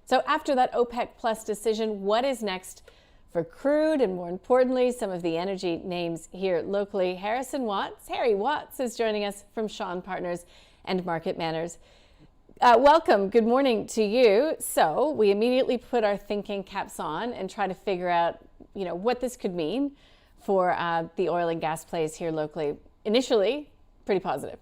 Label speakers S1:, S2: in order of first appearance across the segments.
S1: So after that OPEC Plus decision, what is next for crude and, more importantly, some of the energy names here locally? Harry Watts is joining us from Shaw Partners and Market Manners. Welcome. Good morning to you. So we immediately put our thinking caps on and try to figure out, what this could mean for the oil and gas plays here locally. Initially, pretty positive.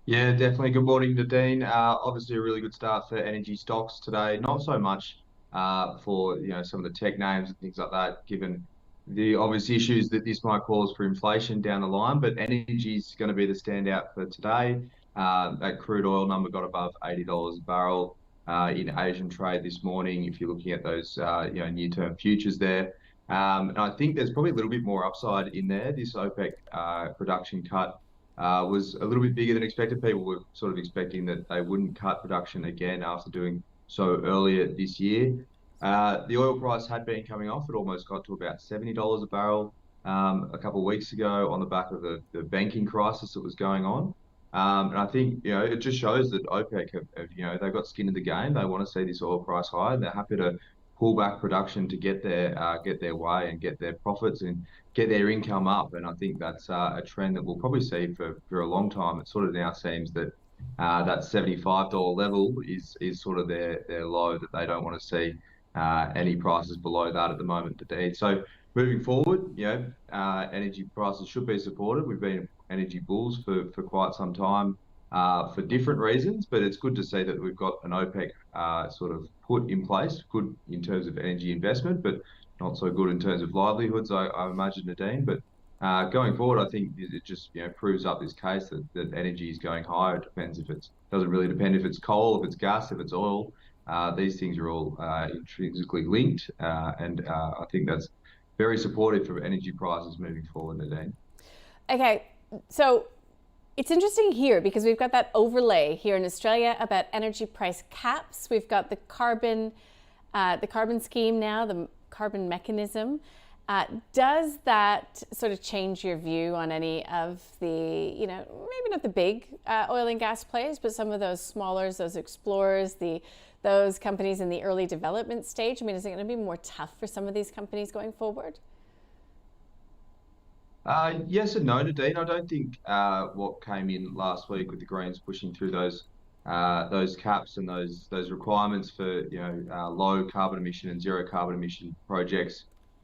S2: Yeah, definitely. Good morning, Nadine. Obviously, a really good start for energy stocks today. Not so much for some of the tech names and things like that, given the obvious issues that this might cause for inflation down the line. But energy is going to be the standout for today. That crude oil number got above $80 a barrel in Asian trade this morning. If you're looking at those near-term futures there. And I think there's probably a little bit more upside in there. This OPEC production cut was a little bit bigger than expected. People were sort of expecting that they wouldn't cut production again after doing so earlier this year. The oil price had been coming off. It almost got to about $70 a barrel a couple of weeks ago on the back of the banking crisis that was going on. And I think, it just shows that OPEC they've got skin in the game. They want to see this oil price high, and they're happy to pull back production to get their way and get their profits and get their income up. And I think that's a trend that we'll probably see for a long time. It sort of now seems that that $75 level is sort of their low, that they don't want to see any prices below that at the moment today. So moving forward, energy prices should be supported. We've been energy bulls for quite some time for different reasons, but it's good to see that we've got an OPEC sort of put in place, good in terms of energy investment, but not so good in terms of livelihoods, I imagine, Nadine. But going forward, I think it just proves up this case that energy is going higher. It depends doesn't really depend if it's coal, if it's gas, if it's oil. These things are all intrinsically linked, and I think that's very supportive for energy prices moving forward, Nadine.
S1: Okay, so it's interesting here because we've got that overlay here in Australia about energy price caps. We've got the carbon scheme now, the carbon mechanism. Does that sort of change your view on any of the, maybe not the big oil and gas plays, but some of those smallers, those explorers, those companies in the early development stage? I mean, is it going to be more tough for some of these companies going forward?
S2: Yes and no, Nadine. I don't think what came in last week with the Greens pushing through those caps and those requirements for low carbon emission and zero carbon emission projects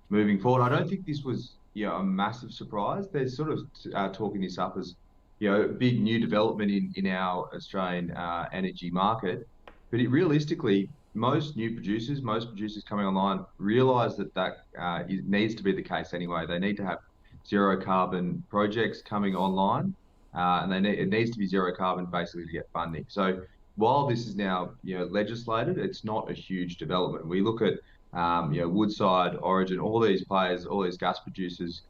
S2: moving forward. I don't think this was a massive surprise. They're sort of talking this up as a big new development in our Australian energy market. But realistically, most producers coming online realise that it needs to be the case anyway. They need to have zero carbon projects coming online, and it needs to be zero carbon basically to get funding. So while this is now legislated, it's not a huge development. We look at Woodside, Origin, all these players, all these gas producers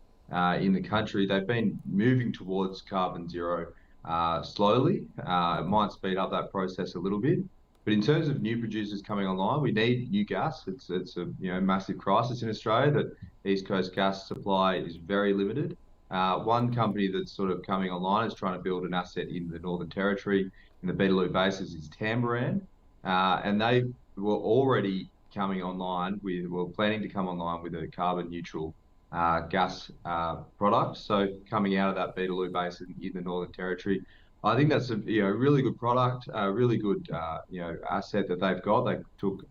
S2: in the country. They've been moving towards carbon zero slowly. It might speed up that process a little bit. But in terms of new producers coming online, we need new gas. It's a massive crisis in Australia that East Coast gas supply is very limited. One company that's sort of coming online is trying to build an asset in the Northern Territory in the Beetaloo Basin is Tamboran, and they were already coming online planning to come online with a carbon neutral gas product. So coming out of that Beetaloo Basin in the Northern Territory, I think that's a really good product, a really good asset that they've got. They took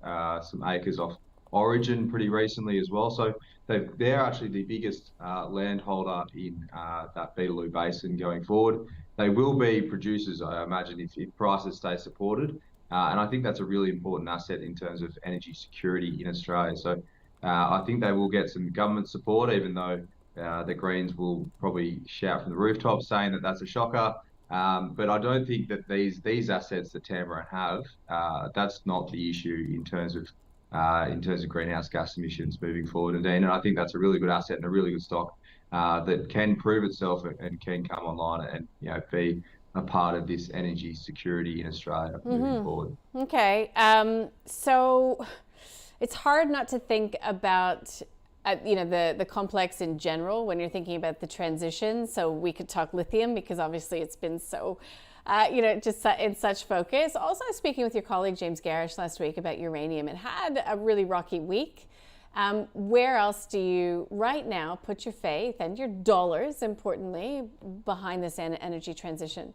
S2: some acres off Origin pretty recently as well. So they're actually the biggest landholder in that Beetaloo Basin going forward. They will be producers, I imagine, if prices stay supported. And I think that's a really important asset in terms of energy security in Australia. So I think they will get some government support, even though the Greens will probably shout from the rooftops saying that that's a shocker. But I don't think that these assets that Tamboran have, that's not the issue in terms of greenhouse gas emissions moving forward. And I think that's a really good asset and a really good stock that can prove itself and can come online and be a part of this energy security in Australia moving forward.
S1: Okay, so it's hard not to think about the complex in general when you're thinking about the transition. So we could talk lithium because obviously it's been so just in such focus. Also, speaking with your colleague James Garish last week about uranium, it had a really rocky week. Where else do you right now put your faith and your dollars, importantly, behind this energy transition?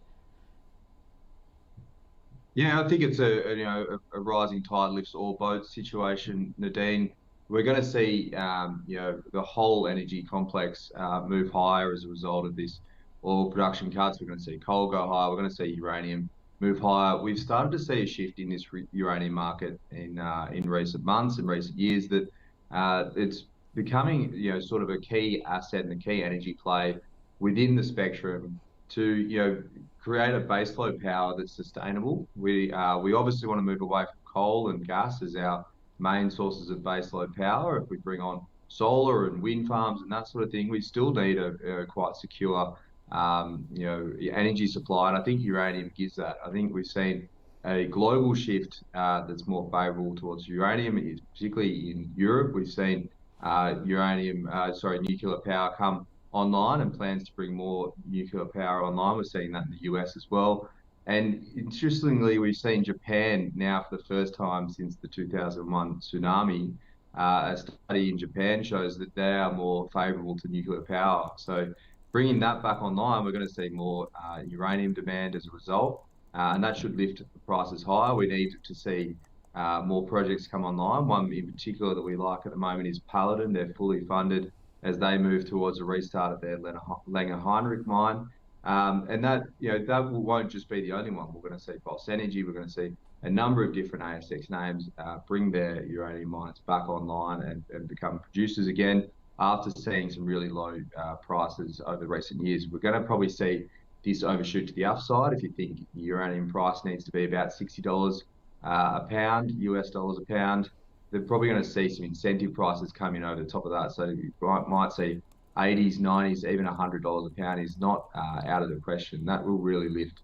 S2: Yeah, I think it's a rising tide lifts all boats situation, Nadine. We're going to see the whole energy complex move higher as a result of this oil production cuts. We're going to see coal go higher. We're going to see uranium move higher. We've started to see a shift in this uranium market in recent months and recent years that it's becoming sort of a key asset and a key energy play within the spectrum to create a baseload power that's sustainable. We obviously want to move away from coal and gas as our main sources of baseload power. If we bring on solar and wind farms and that sort of thing, we still need a quite secure energy supply. And I think uranium gives that. I think we've seen a global shift that's more favourable towards uranium, particularly in Europe. We've seen nuclear power come online and plans to bring more nuclear power online. We're seeing that in the US as well. And interestingly, we've seen Japan now for the first time since the 2001 tsunami. A study in Japan shows that they are more favourable to nuclear power. So bringing that back online, we're going to see more uranium demand as a result. And that should lift the prices higher. We need to see more projects come online. One in particular that we like at the moment is Paladin. They're fully funded as they move towards a restart of their Langer Heinrich mine. And that won't just be the only one. We're going to see Boss Energy. We're going to see a number of different ASX names bring their uranium mines back online and become producers again after seeing some really low prices over recent years. We're going to probably see this overshoot to the upside. If you think the uranium price needs to be about $60 a pound, US dollars a pound, they're probably going to see some incentive prices come in over the top of that. So you might see 80s, 90s, even $100 a pound is not out of the question. That will really lift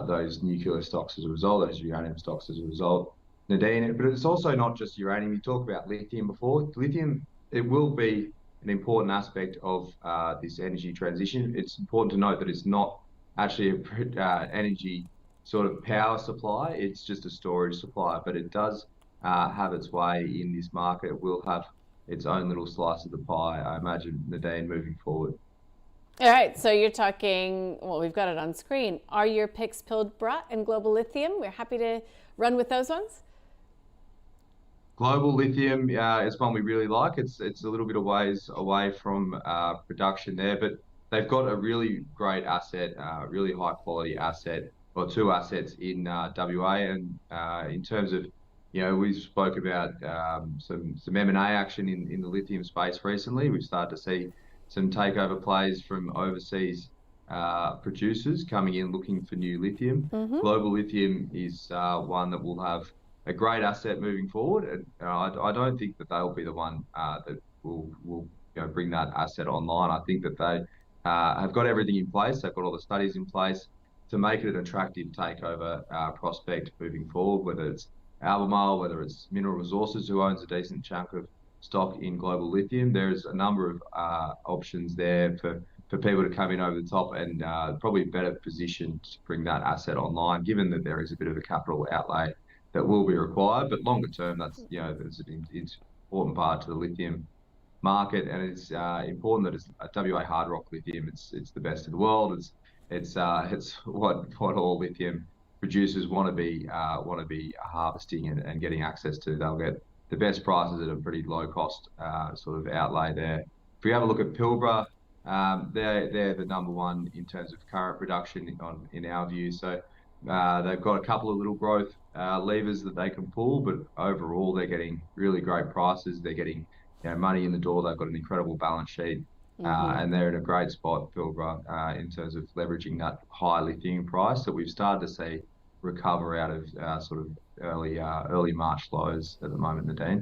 S2: those nuclear stocks as a result, those uranium stocks as a result, Nadine. But it's also not just uranium. You talked about lithium before. Lithium, it will be an important aspect of this energy transition. It's important to note that it's not actually an energy sort of power supply. It's just a storage supply, but it does have its way in this market. It will have its own little slice of the pie, I imagine, Nadine, moving forward.
S1: All right, so you're talking, well, we've got it on screen. Are your picks Pilbara and Global Lithium? We're happy to run with those ones.
S2: Global Lithium is one we really like. It's a little bit of ways away from production there, but they've got a really great asset, really high quality asset, or two assets in WA. And in terms of, we spoke about some M&A action in the lithium space recently. We've started to see some takeover plays from overseas producers coming in looking for new lithium. Global Lithium is one that will have a great asset moving forward, and I don't think that they'll be the one that will bring that asset online. I think that they have got everything in place. They've got all the studies in place to make it an attractive takeover prospect moving forward, whether it's Albemarle, whether it's Mineral Resources, who owns a decent chunk of stock in Global Lithium. There's a number of options there for people to come in over the top and probably better positioned to bring that asset online, given that there is a bit of a capital outlay that will be required. But longer term, that's that's an important part to the lithium market, and it's important that it's WA hard rock lithium. It's the best in the world. It's what all lithium producers want to be harvesting and getting access to. They'll get the best prices at a pretty low cost sort of outlay there. If we have a look at Pilbara, they're the number one in terms of current production in our view. So they've got a couple of little growth levers that they can pull, but overall they're getting really great prices. They're getting money in the door. They've got an incredible balance sheet, and they're in a great spot, Pilbara, in terms of leveraging that high lithium price that we've started to see recover out of sort of early March lows at the moment, Nadine.